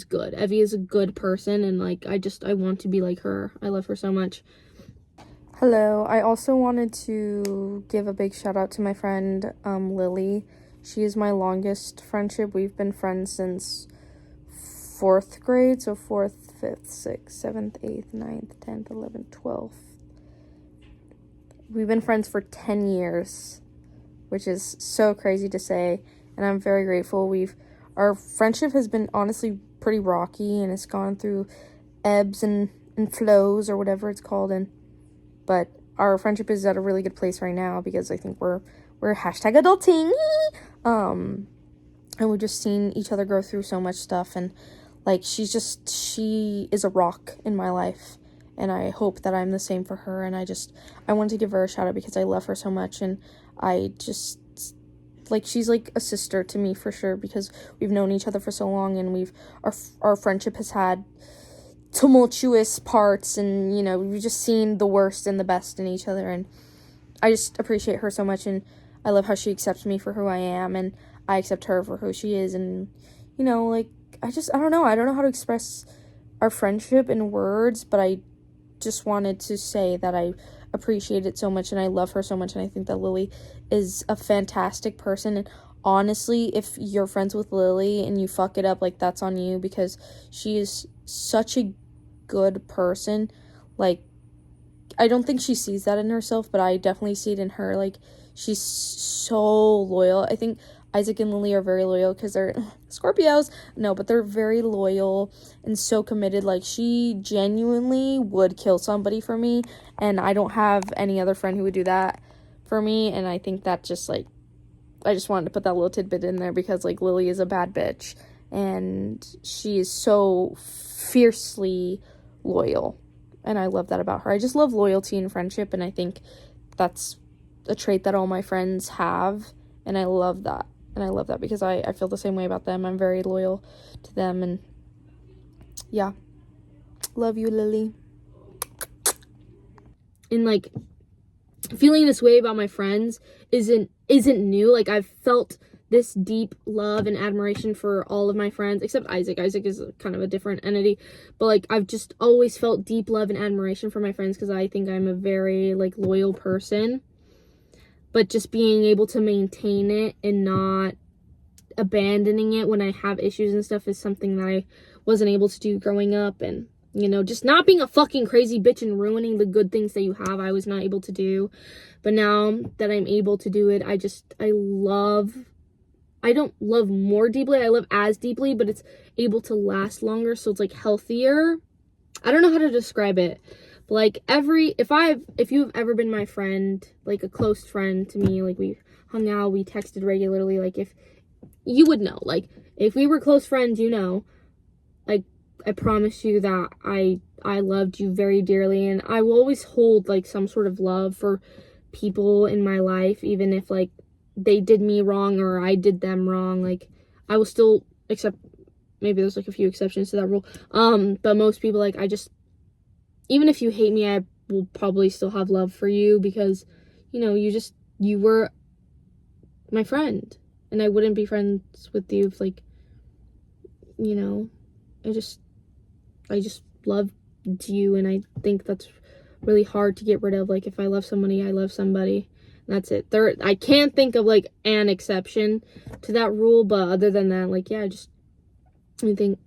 good. Evie is a good person, and, like, I want to be like her. I love her so much. Hello, I also wanted to give a big shout out to my friend, Lily. She is my longest friendship. We've been friends since 4th grade, so 4th, 5th, 6th, 7th, 8th, 9th, 10th, 11th, 12th. We've been friends for 10 years, which is so crazy to say, and I'm very grateful. Our friendship has been honestly pretty rocky, and it's gone through ebbs and flows, or whatever it's called, but our friendship is at a really good place right now, because I think we're #adulting, and we've just seen each other go through so much stuff, and, like, she is a rock in my life, and I hope that I'm the same for her. And I wanted to give her a shout out because I love her so much, and I just, like, she's like a sister to me for sure, because we've known each other for so long, and our friendship has had tumultuous parts, and, you know, we've just seen the worst and the best in each other, and I just appreciate her so much, and I love how she accepts me for who I am, and I accept her for who she is. And, you know, like, I don't know how to express our friendship in words, but I just wanted to say that I appreciate it so much, and I love her so much, and I think that Lily is a fantastic person. And honestly, if you're friends with Lily and you fuck it up, like, that's on you, because she is such a good person. Like, I don't think she sees that in herself, but I definitely see it in her. Like, she's so loyal. I think Isaac and Lily are very loyal because they're Scorpios. No, but they're very loyal and so committed. Like, she genuinely would kill somebody for me, and I don't have any other friend who would do that for me. And I think that just, like, I just wanted to put that little tidbit in there, because, like, Lily is a bad bitch, and she is so fiercely loyal, and I love that about her. I just love loyalty and friendship, and I think that's a trait that all my friends have, and I love that. And I love that because I feel the same way about them. I'm very loyal to them, and yeah. Love you, Lily. And, like, feeling this way about my friends isn't new. Like, I've felt this deep love and admiration for all of my friends, except Isaac. Isaac is kind of a different entity, but, like, I've just always felt deep love and admiration for my friends, because I think I'm a very, like, loyal person. But just being able to maintain it and not abandoning it when I have issues and stuff is something that I wasn't able to do growing up. And, you know, just not being a fucking crazy bitch and ruining the good things that you have, I was not able to do. But now that I'm able to do it, I don't love more deeply, I love as deeply, but it's able to last longer, so it's, like, healthier. I don't know how to describe it, But like if you've ever been my friend, like a close friend to me, like we hung out, we texted regularly, like if you would know, like if we were close friends, you know, like I promise you that I loved you very dearly, and I will always hold like some sort of love for people in my life, even if like they did me wrong or I did them wrong. Like I will still accept. Maybe there's like a few exceptions to that rule. But most people, like I just, even if you hate me, I will probably still have love for you because, you know, you were my friend, and I wouldn't be friends with you if like, you know, I just loved you, and I think that's really hard to get rid of. Like if I love somebody, I love somebody. That's it. I can't think of like an exception to that rule, but other than that, like yeah, I think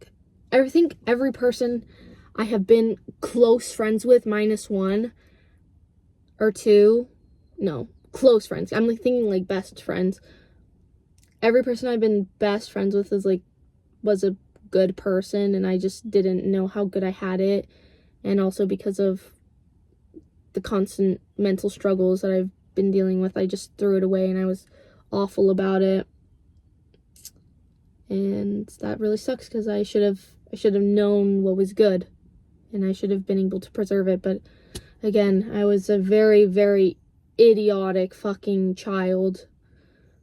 every person I have been close friends with, minus one or two, no, close friends. I'm like thinking like best friends. Every person I've been best friends with was a good person, and I just didn't know how good I had it. And also because of the constant mental struggles that I've been dealing with, I just threw it away, and I was awful about it. And that really sucks because I should have known what was good, and I should have been able to preserve it. But again, I was a very, very idiotic fucking child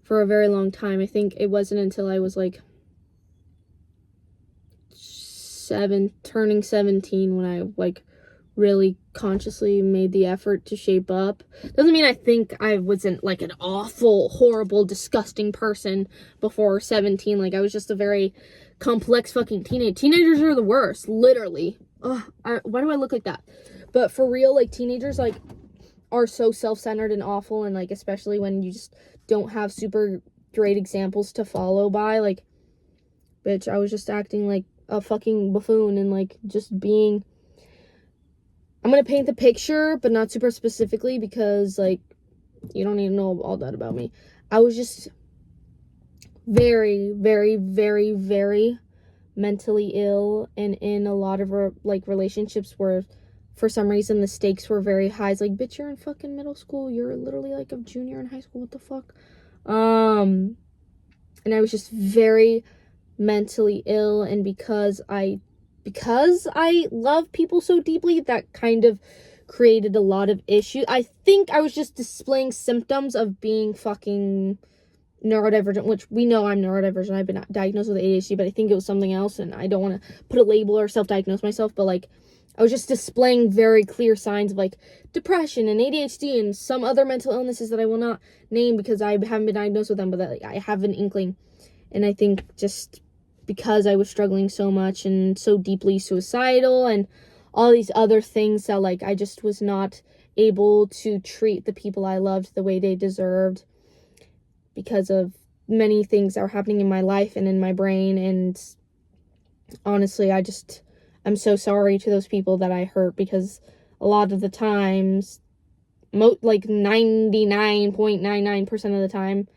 for a very long time. I think it wasn't until I was like turning 17 when I like really consciously made the effort to shape up. Doesn't mean I think I wasn't like an awful, horrible, disgusting person before 17. Like I was just a very complex fucking teenagers are the worst, literally. Ugh, why do I look like that? But for real, like teenagers like are so self-centered and awful, and like especially when you just don't have super great examples to follow by. Like bitch, I was just acting like a fucking buffoon and like just being, I'm gonna paint the picture, but not super specifically because, like, you don't need to know all that about me. I was just very, very, very, very mentally ill, and in a lot of relationships where for some reason the stakes were very high. It's like, bitch, you're in fucking middle school. You're literally like a junior in high school. What the fuck? And I was just very mentally ill, and because I love people so deeply, that kind of created a lot of issues. I think I was just displaying symptoms of being fucking neurodivergent, which we know I'm neurodivergent. I've been diagnosed with ADHD, but I think it was something else, and I don't want to put a label or self-diagnose myself, but like I was just displaying very clear signs of like depression and ADHD and some other mental illnesses that I will not name because I haven't been diagnosed with them, but that like, I have an inkling. And I think just because I was struggling so much and so deeply suicidal and all these other things, that like I just was not able to treat the people I loved the way they deserved because of many things that were happening in my life and in my brain. And honestly, I'm so sorry to those people that I hurt, because a lot of the times, like 99.99% of the time,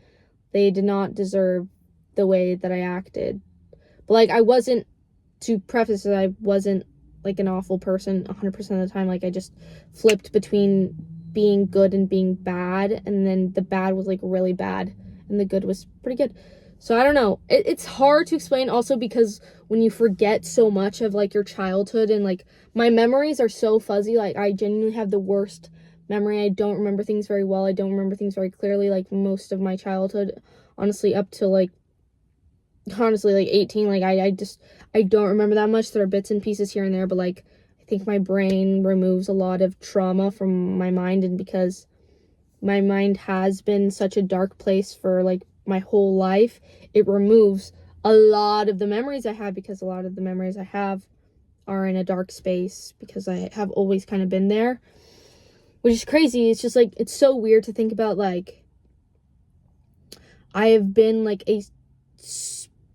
they did not deserve the way that I acted. But like I wasn't, to preface it, I wasn't like an awful person 100% of the time. Like I just flipped between being good and being bad, and then the bad was like really bad and the good was pretty good. So I don't know, it's hard to explain also because when you forget so much of like your childhood, and like my memories are so fuzzy. Like I genuinely have the worst memory. I don't remember things very well. I don't remember things very clearly, like most of my childhood, honestly, up to like 18. Like I don't remember that much. There are bits and pieces here and there, but like I think my brain removes a lot of trauma from my mind, and because my mind has been such a dark place for like my whole life, it removes a lot of the memories I have, because a lot of the memories I have are in a dark space because I have always kind of been there, which is crazy. It's just like, it's so weird to think about. Like I have been like a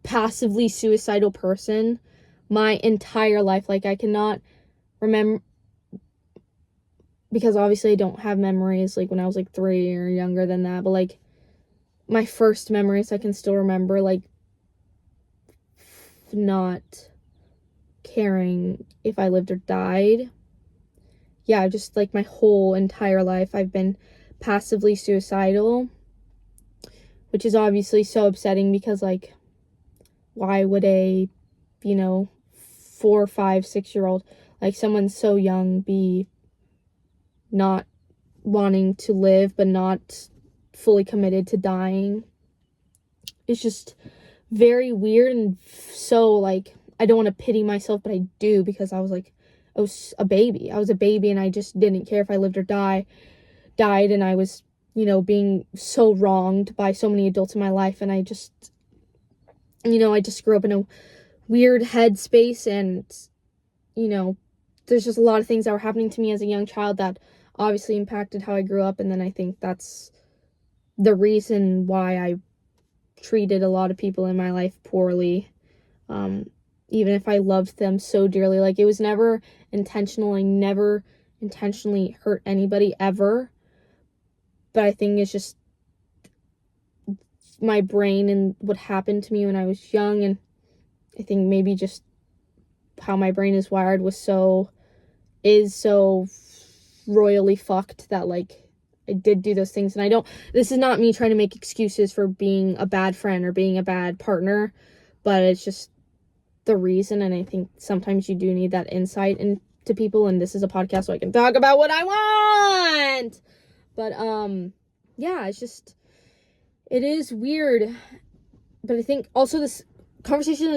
passively suicidal person my entire life. Like I cannot remember, because obviously I don't have memories like when I was like 3 or younger than that, but like my first memories I can still remember, like not caring if I lived or died. yeah, just like my whole entire life, I've been passively suicidal, which is obviously so upsetting because, like, why would a, 4, 5, 6 year old, like someone so young, be not wanting to live but not fully committed to dying? It's just very weird, and so, like, I don't want to pity myself, but I do, because I was a baby. I was a baby, and I just didn't care if I lived or died, and I was, being so wronged by so many adults in my life, and I just grew up in a weird headspace, and, there's just a lot of things that were happening to me as a young child that obviously impacted how I grew up, and then I think that's the reason why I treated a lot of people in my life poorly, even if I loved them so dearly. Like, it was never intentional. I never intentionally hurt anybody ever, but I think it's just my brain and what happened to me when I was young, and I think maybe just how my brain is wired is so royally fucked that, like, I did do those things. And this is not me trying to make excuses for being a bad friend or being a bad partner, but it's just the reason. And I think sometimes you do need that insight into people, and this is a podcast so I can talk about what I want. But yeah, it is weird. But I think also this conversation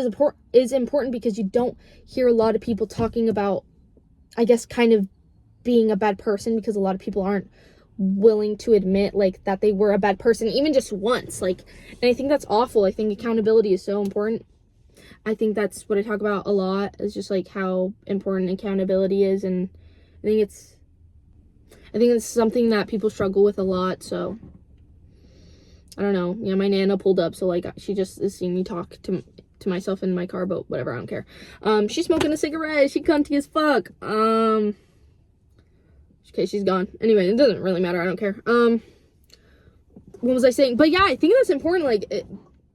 is important because you don't hear a lot of people talking about, I guess, kind of being a bad person, because a lot of people aren't willing to admit, like, that they were a bad person, even just once. Like, and I think that's awful. I think accountability is so important. I think that's what I talk about a lot, is just, like, how important accountability is, and I think it's something that people struggle with a lot. So I don't know. Yeah, my Nana pulled up, so, like, she just is seeing me talk to myself in my car, but whatever, I don't care. She's smoking a cigarette. She cunty as fuck. Okay, she's gone. Anyway, it doesn't really matter. I don't care. What was I saying? But yeah, I think that's important. Like,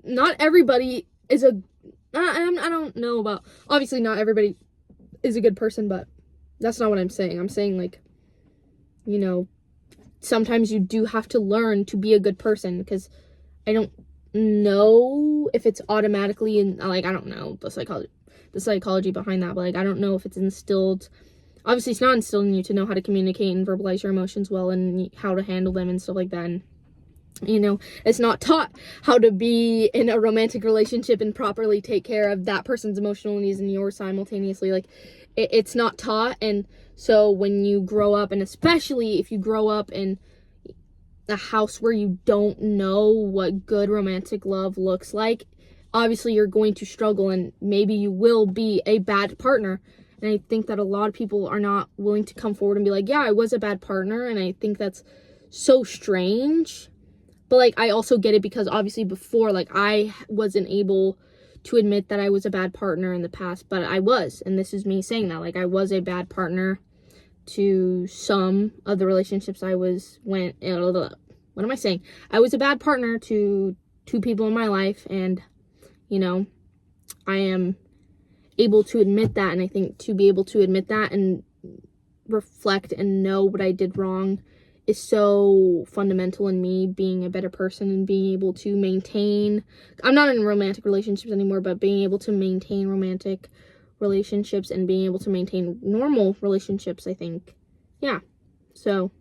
not everybody is I don't know about, obviously not everybody is a good person, but that's not what I'm saying. I'm saying, like, sometimes you do have to learn to be a good person, because I don't know if it's automatically like, I don't know the psychology behind that, but, like, I don't know if it's instilled. Obviously, it's not instilled in you to know how to communicate and verbalize your emotions well, and how to handle them and stuff like that. And, it's not taught how to be in a romantic relationship and properly take care of that person's emotional needs and yours simultaneously. Like, it's not taught. And so when you grow up, and especially if you grow up in a house where you don't know what good romantic love looks like, obviously you're going to struggle, and maybe you will be a bad partner. And I think that a lot of people are not willing to come forward and be like, yeah, I was a bad partner. And I think that's so strange. But, like, I also get it, because obviously before, like, I wasn't able to admit that I was a bad partner in the past, but I was. And this is me saying that, like, I was a bad partner to some of the relationships I was what am I saying? I was a bad partner to 2 people in my life, and, I am able to admit that. And I think to be able to admit that and reflect and know what I did wrong is so fundamental in me being a better person, and being able to maintain, I'm not in romantic relationships anymore, but being able to maintain romantic relationships and being able to maintain normal relationships, I think. Yeah. So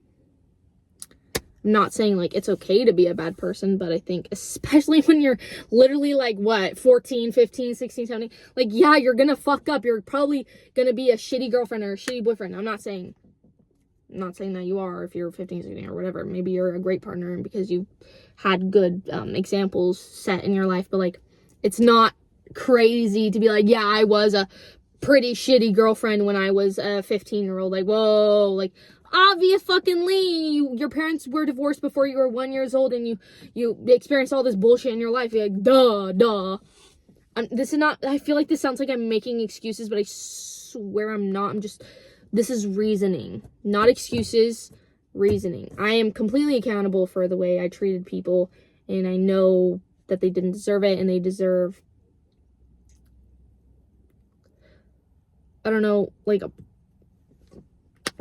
I'm not saying, like, it's okay to be a bad person, but I think especially when you're literally, like, 14, 15, 16, 17, like, yeah, you're gonna fuck up. You're probably gonna be a shitty girlfriend or a shitty boyfriend. I'm not saying that you are, if you're 15, 16 or whatever. Maybe you're a great partner because you had good examples set in your life, but, like, it's not crazy to be like, yeah, I was a pretty shitty girlfriend when I was a 15-year-old. Like, whoa, like, obviously your parents were divorced before you were 1 year old, and you experienced all this bullshit in your life. You're like, duh. This is not, I feel like this sounds like I'm making excuses, but I swear I'm not. This is reasoning, not excuses, reasoning. I am completely accountable for the way I treated people, and I know that they didn't deserve it, and they deserve, I don't know, like,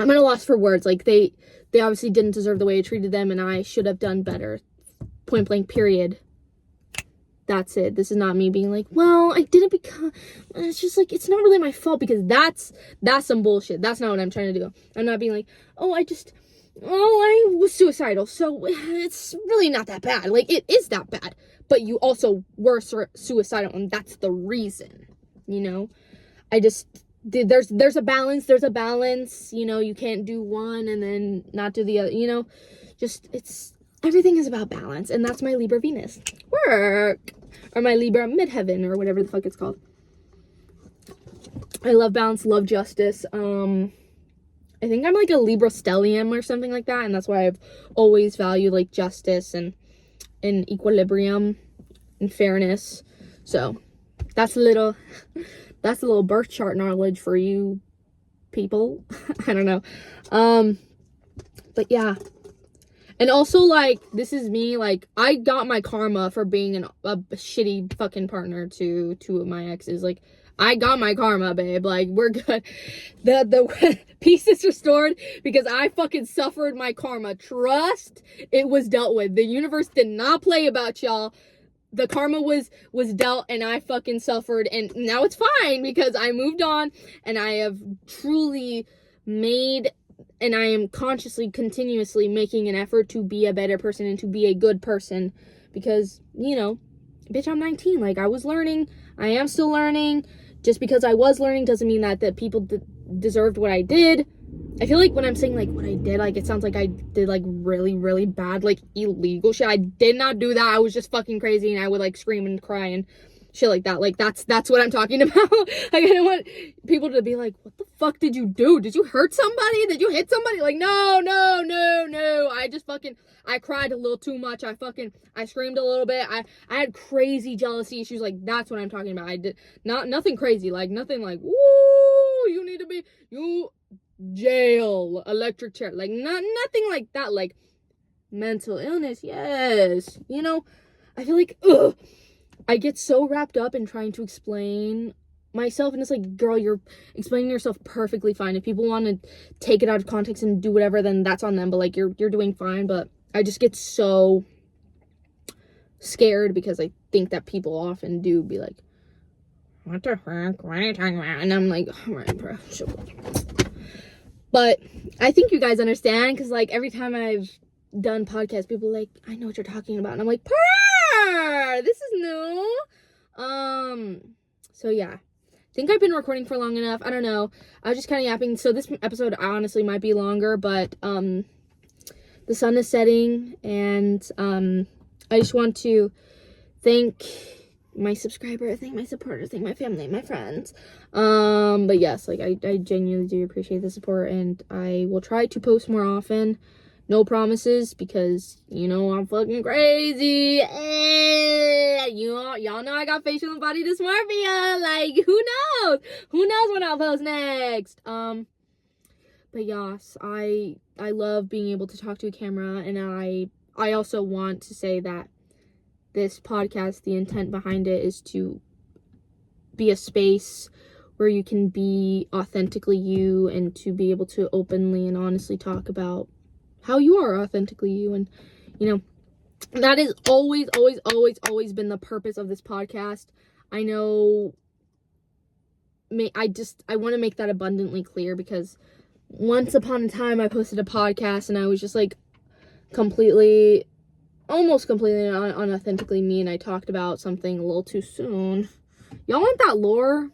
I'm at a loss for words. Like, they obviously didn't deserve the way I treated them, and I should have done better. Point blank, period. That's it. This is not me being like, well, I didn't become, it's just like, it's not really my fault, because that's some bullshit. That's not what I'm trying to do. I'm not being like, I was suicidal, so it's really not that bad. Like, it is that bad, but you also were suicidal, and that's the reason, you know? There's a balance, you know? You can't do one and then not do the other, you know? Everything is about balance, and that's my Libra Venus. Work! Or my Libra midheaven, or whatever the fuck it's called. I love balance, love justice. I think I'm like a Libra stellium or something like that, and that's why I've always valued like justice and equilibrium and fairness. So that's a little birth chart knowledge for you people. I don't know. But yeah. And also, like, this is me, like, I got my karma for being a shitty fucking partner to two of my exes. Like, I got my karma, babe. Like, we're good. The peace is restored because I fucking suffered my karma. Trust, it was dealt with. The universe did not play about y'all. The karma was dealt, and I fucking suffered, and now it's fine because I moved on, and I have truly made, and I am consciously, continuously making an effort to be a better person and to be a good person, because, you know, bitch, I'm 19. Like, I was learning. I am still learning. Just because I was learning doesn't mean that people deserved what I did. I feel like when I'm saying, like, what I did, like, it sounds like I did, like, really, really bad, like, illegal shit. I did not do that. I was just fucking crazy, and I would, like, scream and cry and shit like that. Like, that's what I'm talking about. Like, I don't want people to be like, what the fuck did you do? Did you hurt somebody? Did you hit somebody? Like, no. I cried a little too much. I screamed a little bit. I had crazy jealousy issues. Like, that's what I'm talking about. I did nothing crazy. Like, nothing like, woo, you need to be, jail, electric chair. Like, nothing like that. Like, mental illness, yes. You know, I feel like, I get so wrapped up in trying to explain myself, and it's like, girl, you're explaining yourself perfectly fine. If people want to take it out of context and do whatever, then that's on them, but like, you're doing fine. But I just get so scared because I think that people often do be like, what the fuck, what are you talking about? And I'm like, all right, bro, shut up. But I think you guys understand, because like, every time I've done podcasts, people are like, I know what you're talking about, and I'm like, this is new. So yeah, I think I've been recording for long enough. I don't know, I was just kind of yapping. So this episode honestly might be longer, but the sun is setting, and I just want to thank my subscriber, thank my supporters, thank my family, my friends. But yes, like, I genuinely do appreciate the support, and I will try to post more often. No promises, because, you know, I'm fucking crazy. Y'all know I got facial and body dysmorphia. Like, who knows? Who knows when I'll post next? But yes, I love being able to talk to a camera, and I also want to say that this podcast, the intent behind it is to be a space where you can be authentically you, and to be able to openly and honestly talk about how you are authentically you. And, you know, that is always been the purpose of this podcast. I know, I want to make that abundantly clear, because once upon a time I posted a podcast and I was just like almost completely unauthentically me, and I talked about something a little too soon. Y'all want that lore?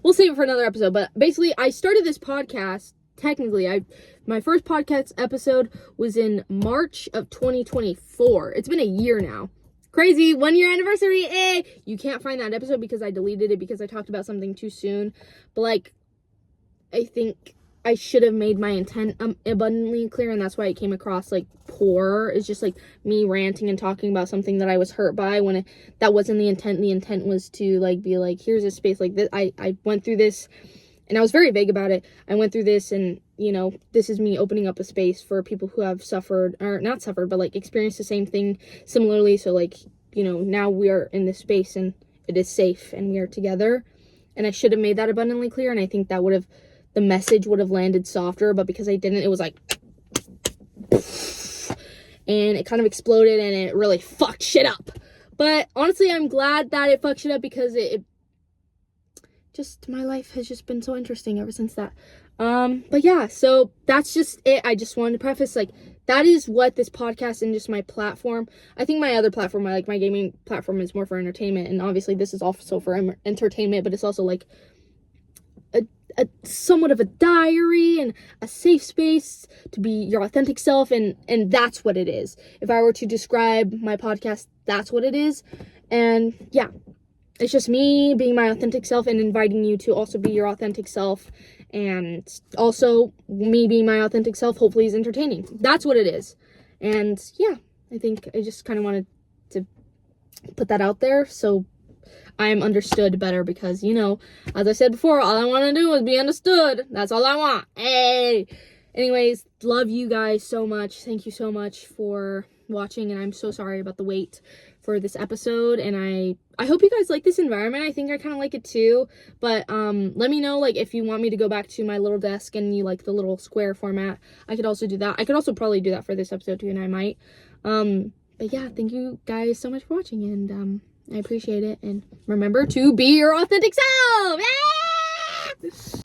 We'll save it for another episode. But basically, I started this podcast, technically, my first podcast episode was in March of 2024. It's been a year now. Crazy, 1 year anniversary, You can't find that episode because I deleted it because I talked about something too soon. But like, I think I should have made my intent abundantly clear, and that's why it came across like poor. It's just like me ranting and talking about something that I was hurt by, when that wasn't the intent. The intent was to like be like, here's a space like this. I went through this, and I was very vague about it. I went through this, and, you know, this is me opening up a space for people who have suffered, or not suffered, but like experienced the same thing similarly. So like, you know, now we are in this space, and it is safe, and we are together. And I should have made that abundantly clear, and I think that the message would have landed softer, but because I didn't, it was like, and it kind of exploded, and it really fucked shit up. But honestly, I'm glad that it fucked shit up, because it just, my life has just been so interesting ever since that. But yeah, so that's just it. I just wanted to preface, like, that is what this podcast and just my platform. I think my other platform, my gaming platform, is more for entertainment, and obviously this is also for entertainment, but it's also like a somewhat of a diary and a safe space to be your authentic self, and that's what it is. If I were to describe my podcast, that's what it is. And yeah, it's just me being my authentic self and inviting you to also be your authentic self, and also me being my authentic self hopefully is entertaining. That's what it is. And yeah, I think I just kind of wanted to put that out there so I am understood better, because, you know, as I said before, all I want to do is be understood. That's all I want. Hey! Anyways, love you guys so much. Thank you so much for watching, and I'm so sorry about the wait for this episode, and I hope you guys like this environment. I think I kind of like it too, but let me know, like, if you want me to go back to my little desk and you like the little square format. I could also do that. I could also probably do that for this episode too, and I might. But yeah, thank you guys so much for watching, and I appreciate it, and remember to be your authentic self. Yeah!